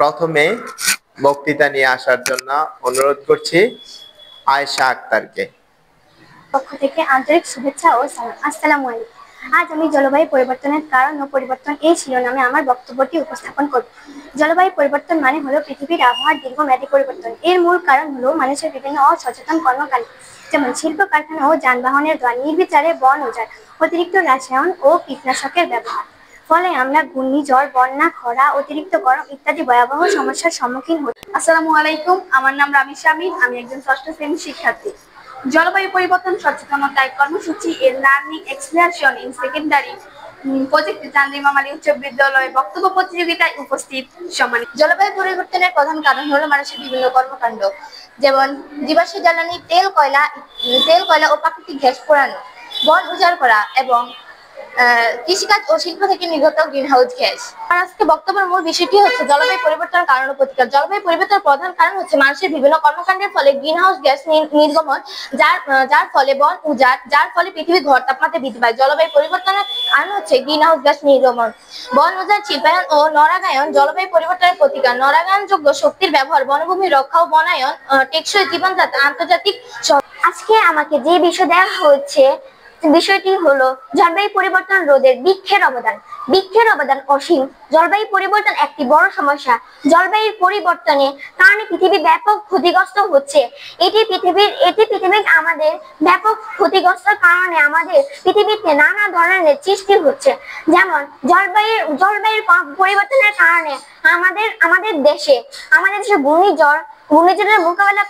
প্রথমে বক্তৃতা নিয়ে আসার জন্য অনুরোধ করছি আয়েশা আক্তারকে। পক্ষ থেকে আন্তরিক শুভেচ্ছা ও সালাম। আসসালামু আলাইকুম। আজ আমি জলবায়ু পরিবর্তনের কারণ ও পরিবর্তন এই শিরোনামে আমার বক্তব্যটি উপস্থাপন করব। জলবায়ু পরিবর্তন মানে হলো পৃথিবীর আবহাওয়ার দীর্ঘমেয়াদী পরিবর্তন। এর মূল কারণ হলো মানুষের বিভিন্ন অসচেতন কর্মকাণ্ড, যেমন শিল্প কারখানা ও যানবাহনের ধোঁয়া, নির্বিচারে বন উজাড়, অতিরিক্ত রসায়ন ও কীটনাশকের ব্যবহার। ফলে আমরা ঘূর্ণিঝড়, বন্যা, খরা, অতিরিক্ত গরম ইত্যাদি ভয়াবহ সমস্যার সম্মুখীন হই। আসসালামু আলাইকুম, আমার নাম রামি শামীম, আমি একজন ষষ্ঠ শ্রেণীর শিক্ষার্থী। জলবায়ু পরিবর্তন সচেতনতা কর্মসূচি এর লার্নিং এক্সপ্লেনেশন ইন সেকেন্ডারি প্রজেক্টে চান্দিমা মালী উচ্চ বিদ্যালয়ে বক্তব্য প্রতিযোগিতায় উপস্থিত সম্মানিত। জলবায়ু পরিবর্তনের প্রধান কারণ হলো মানুষের বিভিন্ন কর্মকাণ্ড, যেমন জীবাশ্ম জ্বালানি, তেল কয়লা ও প্রাকৃতিক গ্যাস পোড়ানো, বন উজাড় করা এবং কৃষিকাজ ও শিল্প থেকে নির্গত গ্রিনহাউস গ্যাস। আর আজকে বক্তব্যের মূল বিষয়টি হচ্ছে জলবায়ু পরিবর্তনের কারণ ও প্রতিকার। জলবায়ু পরিবর্তনের প্রধান কারণ হচ্ছে মানুষের বিভিন্ন কর্মকাণ্ডের ফলে গ্রিনহাউস গ্যাস নির্গমন, যার ফলে বন উজাড়, যার ফলে পৃথিবীর গড় তাপমাত্রা বৃদ্ধি পায়। জলবায়ু পরিবর্তনের কারণ হচ্ছে গ্রিনহাউস গ্যাস নির্গমন, বন উজাড়, শিল্পায়ন ও নরাগায়ন। জলবায়ু পরিবর্তনের প্রতিকার: নরাগায়নযোগ্য শক্তির ব্যবহার, বনভূমি রক্ষা ও বনায়ন, টেকসই জীবনযাত্রা, আন্তর্জাতিক। আজকে আমাকে যে বিষয় দেওয়া হচ্ছে বিষয়টি হলো জলবায়ু পরিবর্তন রোধের বৃক্ষের অবদান। বৃক্ষের অবদান অসীম। জলবায়ু পরিবর্তন একটি বড় সমস্যা। জলবায়ু পরিবর্তনের কারণে পৃথিবী ব্যাপক ক্ষতিগ্রস্ত হচ্ছে। এটি পৃথিবীর আমাদের ব্যাপক ক্ষতিগ্রস্তের কারণে আমাদের পৃথিবীতে নানা ধরনের সৃষ্টি হচ্ছে। যেমন জলবায়ুর পরিবর্তনের কারণে আমাদের দেশে ঘূর্ণিঝড়ের মোকাবেলা